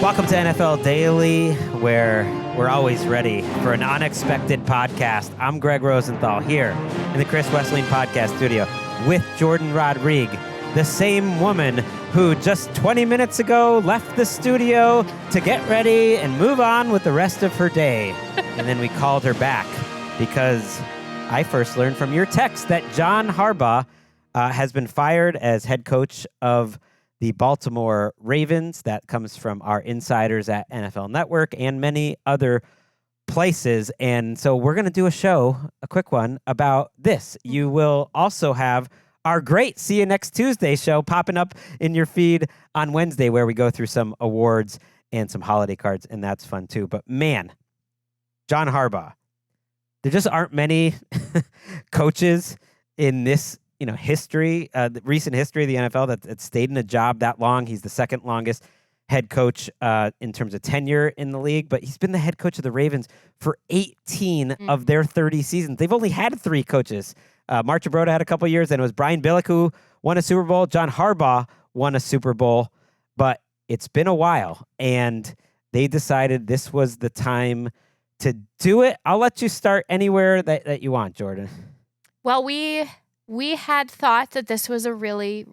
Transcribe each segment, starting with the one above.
Welcome to NFL Daily, where we're always ready for an unexpected podcast. I'm Gregg Rosenthal here in the Chris Wesseling podcast studio with Jourdan Rodrigue, the same woman who just 20 minutes ago left the studio to get ready and move on with the rest of her day. And then we called her back because I first learned from your text that John Harbaugh has been fired as head coach of the Baltimore Ravens. That comes from our insiders at NFL Network and many other places. And so we're going to do a quick one about this. You will also have our great See You Next Tuesday show popping up in your feed on Wednesday, where we go through some awards and some holiday cards, and that's fun too. But man, John Harbaugh, there just aren't many coaches in this history, the recent history of the NFL that stayed in a job that long. He's the second longest head coach in terms of tenure in the league, but he's been the head coach of the Ravens for 18 of their 30 seasons. They've only had 3 coaches. Mark Jourdan had a couple years, and it was Brian Billick who won a Super Bowl. John Harbaugh won a Super Bowl, but it's been a while, and they decided this was the time to do it. I'll let you start anywhere that you want, Jourdan. Well, we had thought that this was a really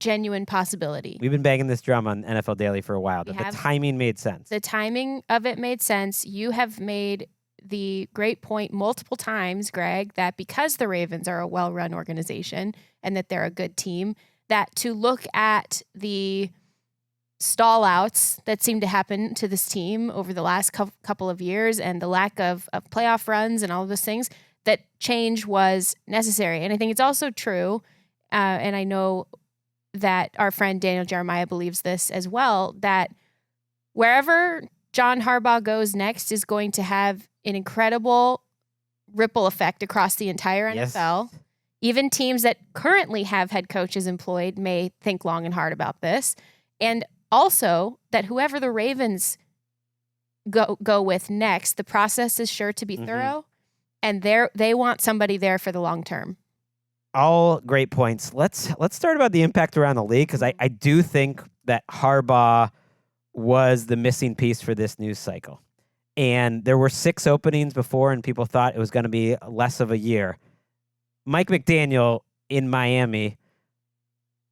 genuine possibility. We've been banging this drum on NFL Daily for a while. The timing made sense. The timing of it made sense. You have made the great point multiple times, Gregg, that because the Ravens are a well-run organization and that they're a good team, that to look at the stall-outs that seem to happen to this team over the last couple of years and the lack of playoff runs and all of those things, that change was necessary. And I think it's also true, and I know that our friend Daniel Jeremiah believes this as well, that wherever John Harbaugh goes next is going to have an incredible ripple effect across the entire NFL. Yes. Even teams that currently have head coaches employed may think long and hard about this. And also that whoever the Ravens go with next, the process is sure to be thorough. And they want somebody there for the long term. All great points. Let's start about the impact around the league, because I do think that Harbaugh was the missing piece for this news cycle. And there were 6 openings before, and people thought it was going to be less of a year. Mike McDaniel in Miami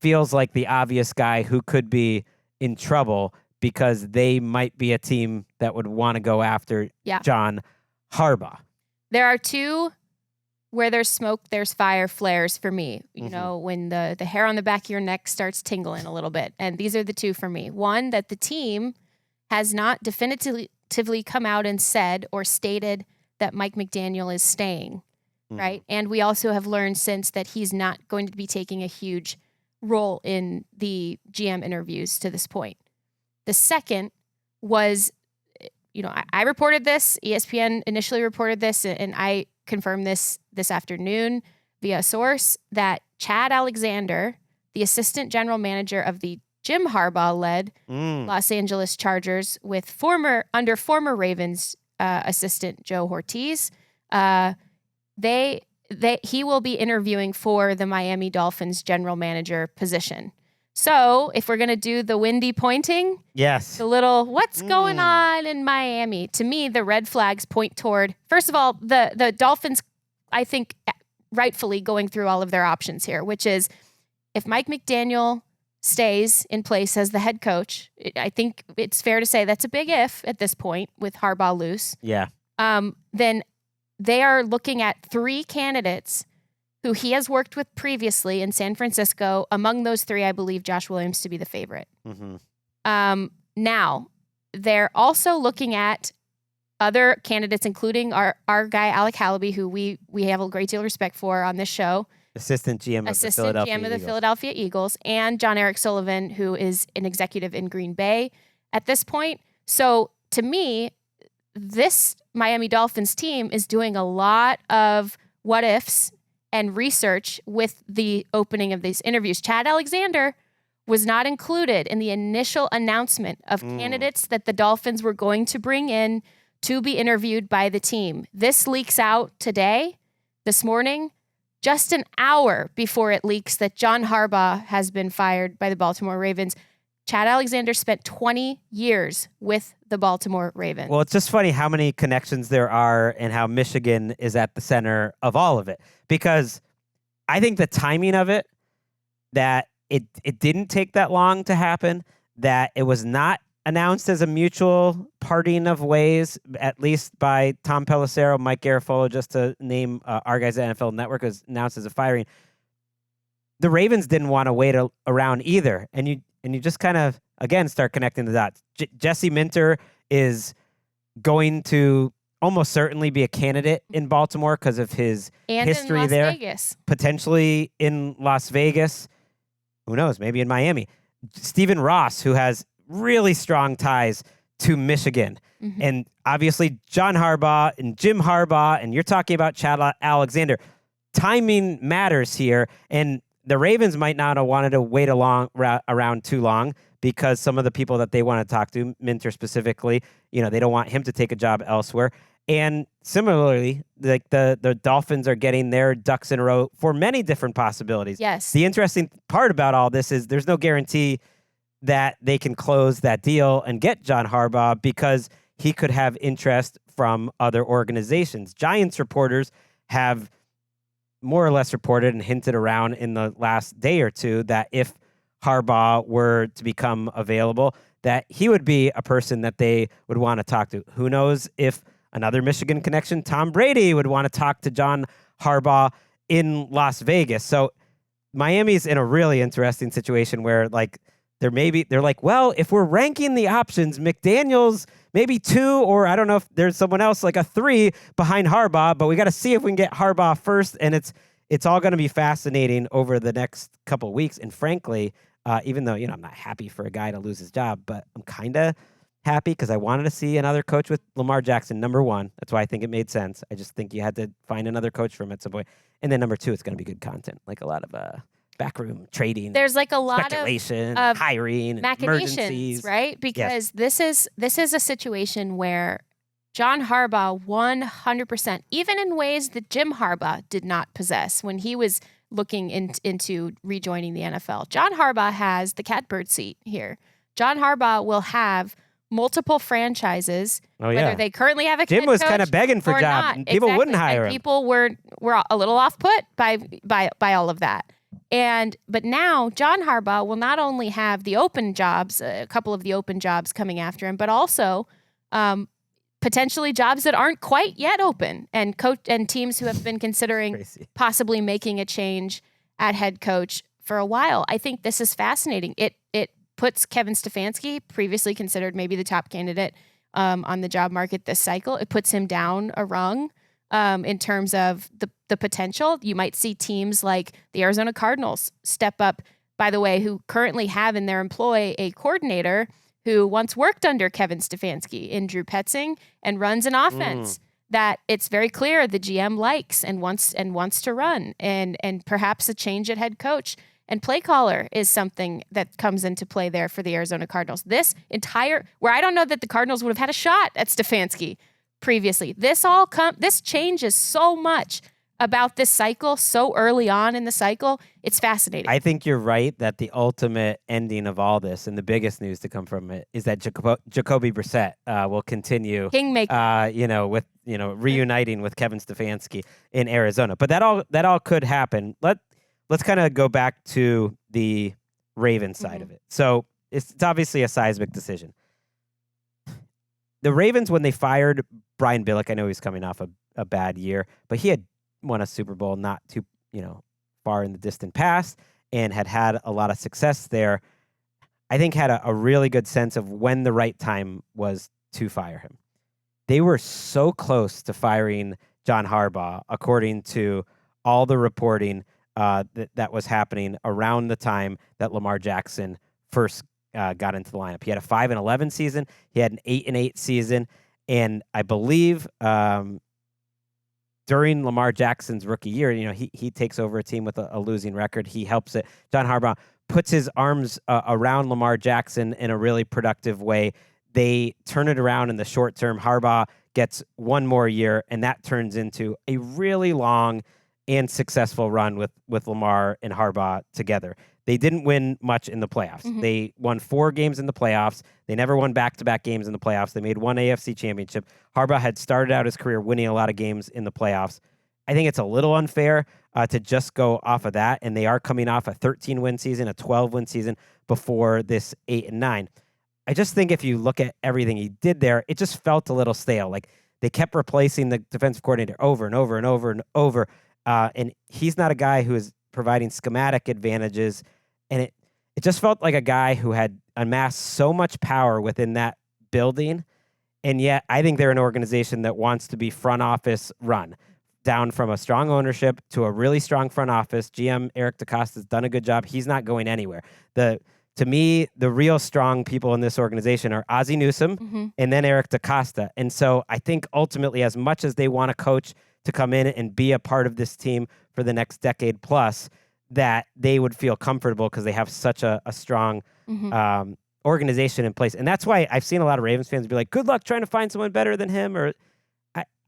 feels like the obvious guy who could be in trouble because they might be a team that would want to go after John Harbaugh. There are 2 where there's smoke, there's fire flares for me. You know, when the hair on the back of your neck starts tingling a little bit. And these are the 2 for me. One, that the team has not definitively come out and said or stated that Mike McDaniel is staying, right? And we also have learned since that he's not going to be taking a huge role in the GM interviews to this point. The second was, I reported this, ESPN initially reported this, and I confirmed this afternoon via a source, that Chad Alexander, the assistant general manager of the Jim Harbaugh-led Los Angeles Chargers with former Ravens assistant Joe Hortiz, he will be interviewing for the Miami Dolphins general manager position. So if we're going to do the windy pointing, yes, the little what's going on in Miami, to me, the red flags point toward, first of all, the Dolphins, I think, rightfully going through all of their options here, which is if Mike McDaniel stays in place as the head coach, I think it's fair to say that's a big if at this point with Harbaugh loose. Yeah. Then they are looking at 3 candidates who he has worked with previously in San Francisco. Among those 3, I believe Josh Williams to be the favorite. Now, they're also looking at other candidates, including our guy, Alec Hallaby, who we have a great deal of respect for on this show. Assistant GM of the Philadelphia Eagles, and John Eric Sullivan, who is an executive in Green Bay at this point. So to me, this Miami Dolphins team is doing a lot of what ifs and research with the opening of these interviews. Chad Alexander was not included in the initial announcement of candidates that the Dolphins were going to bring in to be interviewed by the team. This leaks out today, this morning, just an hour before it leaks that John Harbaugh has been fired by the Baltimore Ravens. Chad Alexander spent 20 years with the Baltimore Ravens. Well, it's just funny how many connections there are and how Michigan is at the center of all of it. Because I think the timing of it, that it didn't take that long to happen, that it was not announced as a mutual parting of ways, at least by Tom Pelissero, Mike Garafolo, just to name our guys at NFL Network, was announced as a firing. The Ravens didn't want to wait around either. And you just kind of, again, start connecting the dots. Jesse Minter is going to almost certainly be a candidate in Baltimore because of his and history in Las there. Vegas. Potentially in Las Vegas. Who knows? Maybe in Miami. Stephen Ross, who has really strong ties to Michigan. Mm-hmm. And obviously John Harbaugh and Jim Harbaugh, and you're talking about Chad Alexander. Timing matters here, and the Ravens might not have wanted to wait around too long because some of the people that they want to talk to, Minter specifically, they don't want him to take a job elsewhere. And similarly, like the Dolphins are getting their ducks in a row for many different possibilities. Yes. The interesting part about all this is there's no guarantee that they can close that deal and get John Harbaugh because he could have interest from other organizations. Giants reporters have more or less reported and hinted around in the last day or two that if Harbaugh were to become available, that he would be a person that they would want to talk to. Who knows if another Michigan connection, Tom Brady, would want to talk to John Harbaugh in Las Vegas. So Miami's in a really interesting situation where they're like, well, if we're ranking the options, McDaniels maybe 2, or I don't know if there's someone else like a 3 behind Harbaugh, but we got to see if we can get Harbaugh first. And it's all going to be fascinating over the next couple of weeks. And frankly, even though, I'm not happy for a guy to lose his job, but I'm kind of happy because I wanted to see another coach with Lamar Jackson, number 1. That's why I think it made sense. I just think you had to find another coach for him at some point. And then number 2, it's going to be good content, like a lot of backroom trading. There's like a lot speculation, of hiring, machinations, emergencies, right? Because this is a situation where John Harbaugh 100%, even in ways that Jim Harbaugh did not possess when he was looking into rejoining the NFL. John Harbaugh has the catbird seat here. John Harbaugh will have multiple franchises, whether they currently have a Jim was kind of begging for jobs, and people wouldn't hire him. People were a little off put by all of that. But now John Harbaugh will not only have the open jobs, a couple of the open jobs coming after him, but also potentially jobs that aren't quite yet open, and teams who have been considering possibly making a change at head coach for a while. I think this is fascinating. It puts Kevin Stefanski, previously considered maybe the top candidate on the job market this cycle, it puts him down a rung in terms of the potential. You might see teams like the Arizona Cardinals step up, by the way, who currently have in their employ a coordinator who once worked under Kevin Stefanski in Drew Petzing and runs an offense that it's very clear the GM likes and wants to run, and perhaps a change at head coach and play caller is something that comes into play there for the Arizona Cardinals. This entire, where I don't know that the Cardinals would have had a shot at Stefanski previously. This changes so much about this cycle so early on in the cycle. It's fascinating. I think you're right that the ultimate ending of all this and the biggest news to come from it is that Jacoby Brissett will continue Kingmaker. With reuniting with Kevin Stefanski in Arizona. But that all could happen. Let's kind of go back to the Ravens side of it. So it's obviously a seismic decision. The Ravens, when they fired Brian Billick, I know he was coming off a bad year, but he had won a Super Bowl not too far in the distant past and had a lot of success there. I think had a really good sense of when the right time was to fire him. They were so close to firing John Harbaugh, according to all the reporting that was happening around the time that Lamar Jackson first got into the lineup. He had a 5-11 season. He had an 8-8 season. And I believe during Lamar Jackson's rookie year, he takes over a team with a losing record. He helps it. John Harbaugh puts his arms around Lamar Jackson in a really productive way. They turn it around in the short term. Harbaugh gets one more year, and that turns into a really long and successful run with Lamar and Harbaugh together. They didn't win much in the playoffs. Mhm. They won 4 games in the playoffs. They never won back-to-back games in the playoffs. They made one AFC championship. Harbaugh had started out his career winning a lot of games in the playoffs. I think it's a little unfair to just go off of that, and they are coming off a 13-win season, a 12-win season before this 8-9. I just think if you look at everything he did there, it just felt a little stale. Like they kept replacing the defensive coordinator over and over and over and over, and he's not a guy who is providing schematic advantages, and it just felt like a guy who had amassed so much power within that building, and yet I think they're an organization that wants to be front office run, down from a strong ownership to a really strong front office. GM Eric DeCosta has done a good job. He's not going anywhere. To me, the real strong people in this organization are Ozzie Newsome and then Eric DeCosta. And so I think ultimately, as much as they want a coach to come in and be a part of this team for the next decade plus, that they would feel comfortable because they have such a strong organization in place. And that's why I've seen a lot of Ravens fans be like, good luck trying to find someone better than him. Or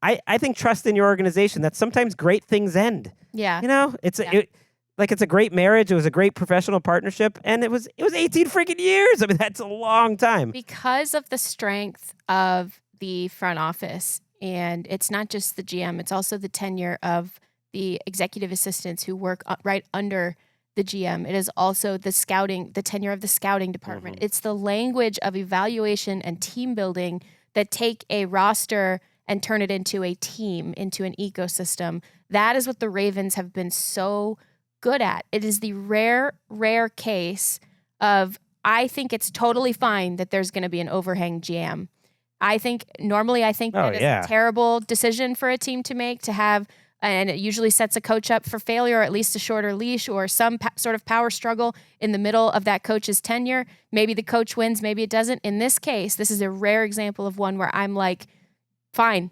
I think trust in your organization, that sometimes great things end. Yeah. You know, it's a great marriage. It was a great professional partnership, and it was 18 freaking years. I mean, that's a long time. Because of the strength of the front office, and it's not just the GM, it's also the tenure of the executive assistants who work right under the GM. It is also the tenure of the scouting department. It's the language of evaluation and team building that take a roster and turn it into a team, into an ecosystem. That is what the Ravens have been so good at. It is the rare case of, I think it's totally fine that there's going to be an overhang GM. I think that is a terrible decision for a team to make, to have, and it usually sets a coach up for failure, or at least a shorter leash, or some sort of power struggle in the middle of that coach's tenure. Maybe the coach wins, maybe it doesn't. In this case, this is a rare example of one where I'm like, fine,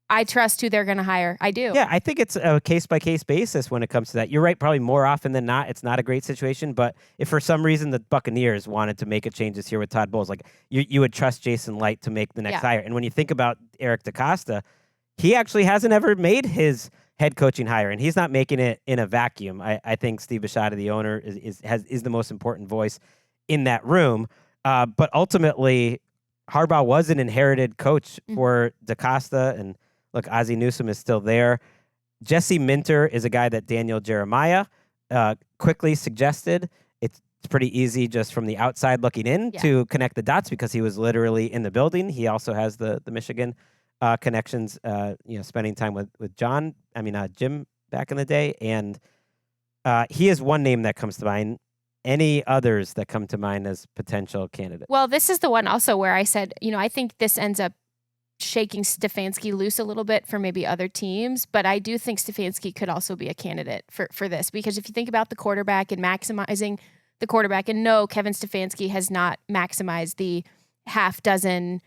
I trust who they're going to hire. I do. Yeah, I think it's a case-by-case basis when it comes to that. You're right, probably more often than not, it's not a great situation. But if for some reason the Buccaneers wanted to make a changes here with Todd Bowles, like you would trust Jason Light to make the next hire. And when you think about Eric DeCosta, he actually hasn't ever made his head coaching hire, and he's not making it in a vacuum. I think Steve Bisciotti, the owner, is the most important voice in that room. But ultimately, Harbaugh was an inherited coach for DeCosta, and look, Ozzie Newsome is still there. Jesse Minter is a guy that Daniel Jeremiah quickly suggested. It's pretty easy just from the outside looking in to connect the dots because he was literally in the building. He also has the Michigan connections, spending time with Jim back in the day. And he is one name that comes to mind. Any others that come to mind as potential candidates? Well, this is the one also where I said, I think this ends up shaking Stefanski loose a little bit for maybe other teams, but I do think Stefanski could also be a candidate for this, because if you think about the quarterback and maximizing the quarterback, and no, Kevin Stefanski has not maximized the half dozen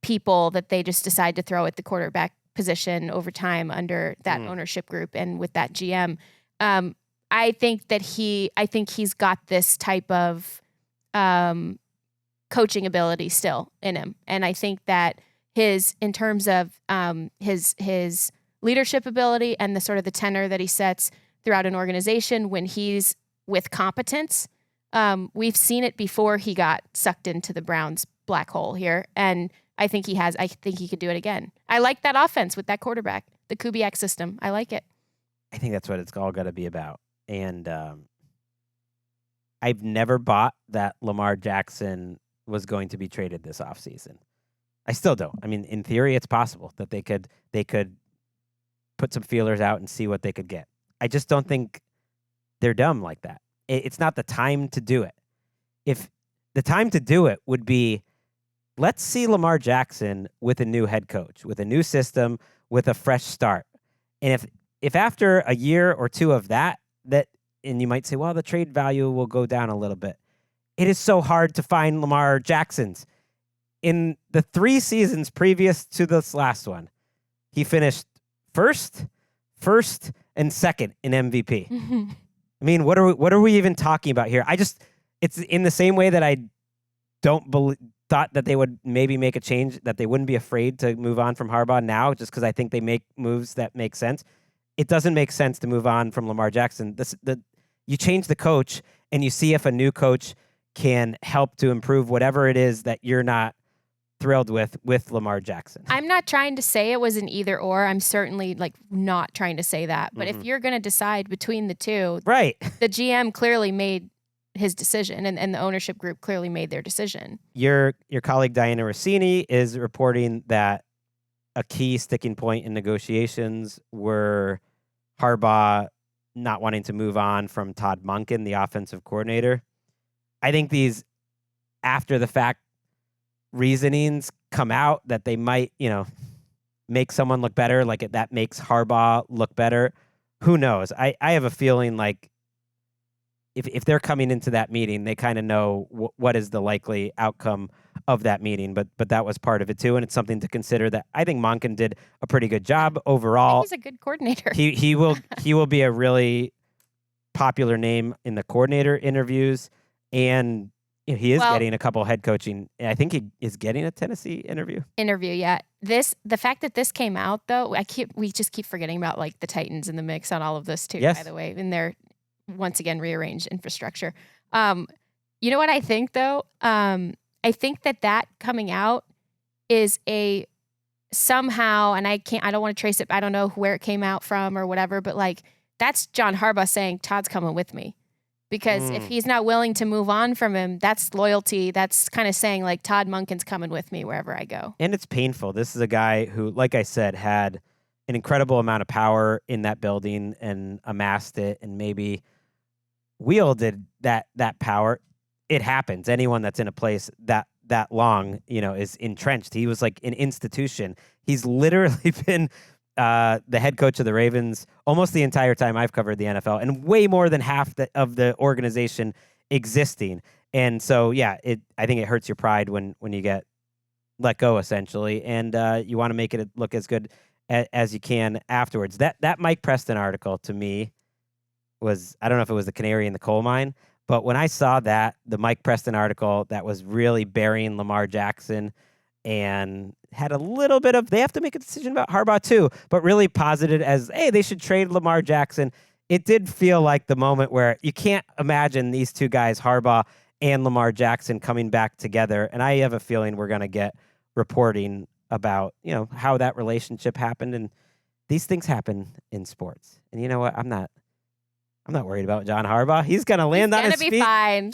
people that they just decide to throw at the quarterback position over time under that ownership group and with that GM. I think he's got this type of coaching ability still in him. And I think that in terms of his leadership ability and the sort of the tenor that he sets throughout an organization when he's with competence, we've seen it before he got sucked into the Browns' black hole here. And I think he could do it again. I like that offense with that quarterback, the Kubiak system. I like it. I think that's what it's all got to be about. And I've never bought that Lamar Jackson was going to be traded this offseason. I still don't. I mean, in theory, it's possible that they could put some feelers out and see what they could get. I just don't think they're dumb like that. It's not the time to do it. If the time to do it would be, let's see Lamar Jackson with a new head coach, with a new system, with a fresh start. And if after a year or two of that, and you might say, well, the trade value will go down a little bit. It is so hard to find Lamar Jacksons. In the 3 seasons previous to this last one, he finished first, and second in MVP. I mean, what are we even talking about here? It's in the same way that I thought that they would maybe make a change, that they wouldn't be afraid to move on from Harbaugh now, just because I think they make moves that make sense. it doesn't make sense to move on from Lamar Jackson. You change the coach and you see if a new coach can help to improve whatever it is that you're not thrilled with Lamar Jackson. I'm not trying to say it was an either or. I'm certainly not trying to say that. But if you're going to decide between the two, right, the GM clearly made his decision and the ownership group clearly made their decision. Your colleague Diana Rossini is reporting that a key sticking point in negotiations were Harbaugh not wanting to move on from Todd Monken, the offensive coordinator. I think these after the fact reasonings come out that they might, make someone look better, that makes Harbaugh look better. Who knows? I have a feeling like if they're coming into that meeting, they kind of know what is the likely outcome of that meeting. But that was part of it too, and it's something to consider. That I think Monken did a pretty good job overall. He's a good coordinator. He will be a really popular name in the coordinator interviews, and he is getting a couple head coaching. I think he is getting a Tennessee interview. Yeah. The fact that this came out though, we just keep forgetting about the Titans in the mix on all of this too. Yes. By the way, in their once again rearranged infrastructure. You know what I think though? I think that coming out is a somehow, and I don't want to trace it. I don't know where it came out from or whatever, but that's John Harbaugh saying Todd's coming with me. Because if he's not willing to move on from him, that's loyalty. That's kind of saying Todd Monken's coming with me wherever I go. And it's painful. This is a guy who, like I said, had an incredible amount of power in that building and amassed it and maybe wielded that power. It happens. Anyone that's in a place that long, is entrenched. He was like an institution. He's literally been the head coach of the Ravens almost the entire time I've covered the NFL, and way more than half of the organization existing. And so, I think it hurts your pride when you get let go, essentially, and you want to make it look as good as you can afterwards. That Mike Preston article to me was, I don't know if it was the canary in the coal mine, but when I saw the Mike Preston article that was really burying Lamar Jackson and had a little bit of, they have to make a decision about Harbaugh too, but really posited as, hey, they should trade Lamar Jackson. It did feel like the moment where you can't imagine these two guys, Harbaugh and Lamar Jackson, coming back together. And I have a feeling we're going to get reporting about, how that relationship happened. And these things happen in sports. And you know what? I'm not worried about John Harbaugh. He's going to land on his feet. He'll be fine.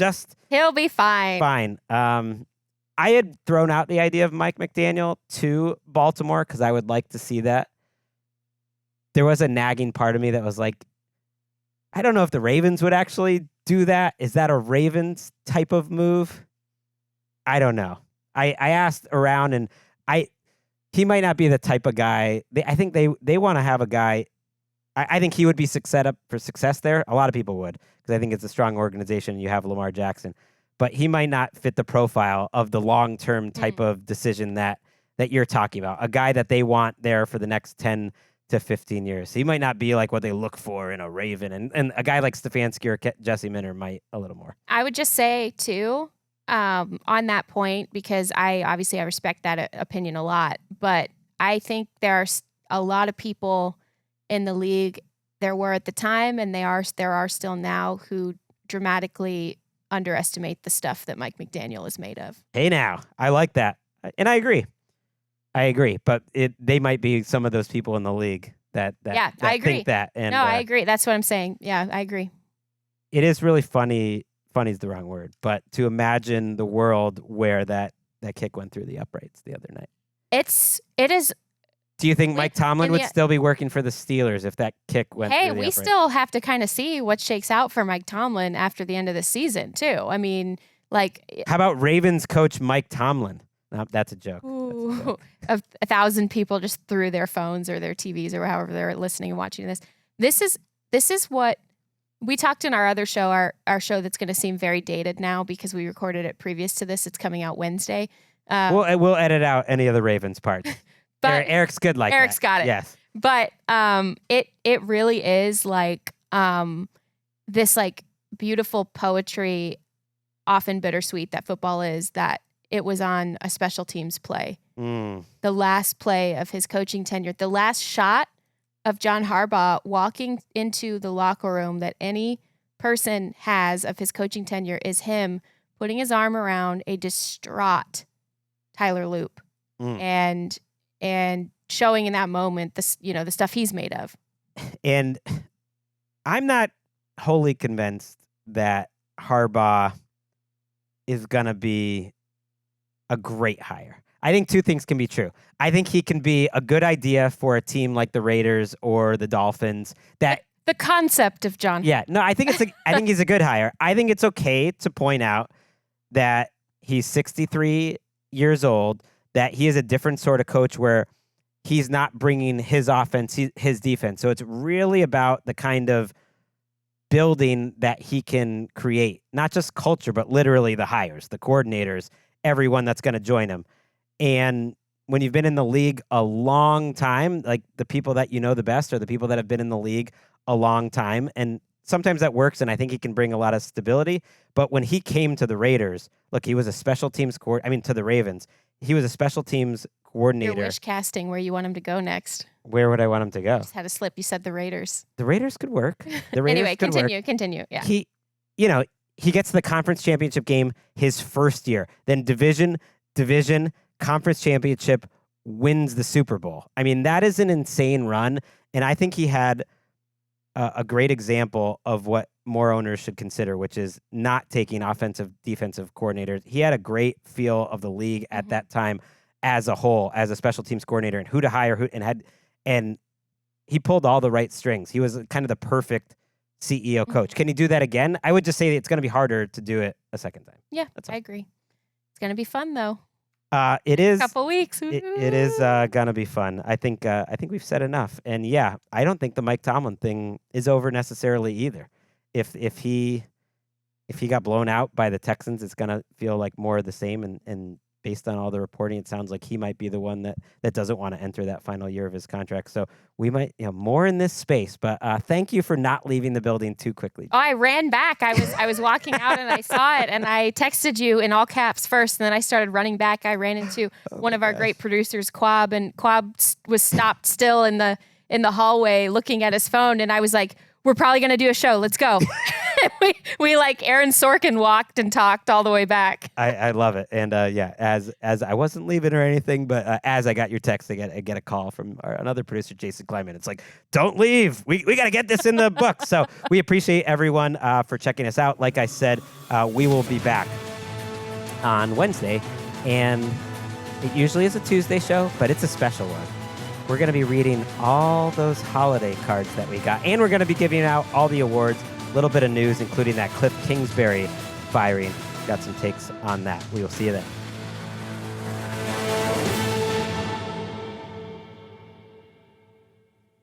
He'll be fine. Fine. I had thrown out the idea of Mike McDaniel to Baltimore because I would like to see that. There was a nagging part of me that was like, I don't know if the Ravens would actually do that. Is that a Ravens type of move? I don't know. I asked around, and he might not be the type of guy. I think they want to have a guy. I think he would be set up for success there. A lot of people would, because I think it's a strong organization. You have Lamar Jackson. But he might not fit the profile of the long-term type of decision that you're talking about. A guy that they want there for the next 10 to 15 years. He might not be like what they look for in a Raven. And a guy like Stefanski or Jesse Minter might a little more. I would just say, too, on that point, because I respect that opinion a lot, but I think there are a lot of people in the league, there were at the time, and there are still now, who dramatically underestimate the stuff that Mike McDaniel is made of. Hey, now, I like that. And I agree. But they might be some of those people in the league that I agree. think that. And, no, I agree. That's what I'm saying. Yeah, I agree. It is really funny. Funny is the wrong word, but to imagine the world where that kick went through the uprights the other night. It is. Do you think Mike Tomlin would still be working for the Steelers if that kick went through the uprights? Hey, we still have to kind of see what shakes out for Mike Tomlin after the end of the season, too. I mean, how about Ravens coach Mike Tomlin? No, that's a joke. Ooh, 1,000 people just threw their phones or their TVs or however they're listening and watching this. This is what we talked in our other show, our show that's going to seem very dated now because we recorded it previous to this. It's coming out Wednesday. We'll edit out any of the Ravens parts. But Eric's good like Eric's that. got it. Yes. But it really is this beautiful poetry, often bittersweet that football is, that it was on a special teams play. The last play of his coaching tenure, the last shot of John Harbaugh walking into the locker room that any person has of his coaching tenure is him putting his arm around a distraught Tyler Loop and showing in that moment the stuff he's made of. And I'm not wholly convinced that Harbaugh is going to be a great hire. I think two things can be true. I think he can be a good idea for a team like the Raiders or the Dolphins. That the concept of John. Yeah, no, I think he's a good hire. I think it's okay to point out that he's 63 years old, that he is a different sort of coach where he's not bringing his offense, his defense. So it's really about the kind of building that he can create, not just culture, but literally the hires, the coordinators, everyone that's going to join him. And when you've been in the league a long time, like the people that you know the best are the people that have been in the league a long time. And sometimes that works, and I think he can bring a lot of stability. But when he came to the Raiders, look, he was a special teams to the Ravens, he was a special teams coordinator. Your wish casting where you want him to go next. Where would I want him to go? Just had a slip. You said the Raiders. The Raiders could work. The Raiders anyway, could continue. work. Yeah. He gets to the conference championship game his first year. Then division, conference championship, wins the Super Bowl. I mean, that is an insane run. And I think he had a great example of what more owners should consider, which is not taking offensive, defensive coordinators. He had a great feel of the league at that time as a whole, as a special teams coordinator, and who to hire, and he pulled all the right strings. He was kind of the perfect CEO coach. Can he do that again? I would just say it's going to be harder to do it a second time. Yeah, I agree. It's going to be fun though. It is a couple weeks. It is gonna be fun. I think we've said enough. And yeah, I don't think the Mike Tomlin thing is over necessarily either. If he got blown out by the Texans, it's gonna feel like more of the same. And based on all the reporting, it sounds like he might be the one that doesn't want to enter that final year of his contract. So we might, more in this space. But thank you for not leaving the building too quickly. Oh, I ran back. I was walking out and I saw it, and I texted you in all caps first, and then I started running back. I ran into one of our great producers, Quab, and Quab was stopped still in the hallway looking at his phone, and I was like, "We're probably going to do a show. Let's go." we like Aaron Sorkin walked and talked all the way back. I love it. And as I wasn't leaving or anything, but as I got your text, I get a call from another producer, Jason Kleiman. It's like, don't leave. We got to get this in the book. So we appreciate everyone for checking us out. Like I said, we will be back on Wednesday. And it usually is a Tuesday show, but it's a special one. We're going to be reading all those holiday cards that we got. And we're going to be giving out all the awards. A little bit of news, including that Cliff Kingsbury firing. Got some takes on that. We will see you then.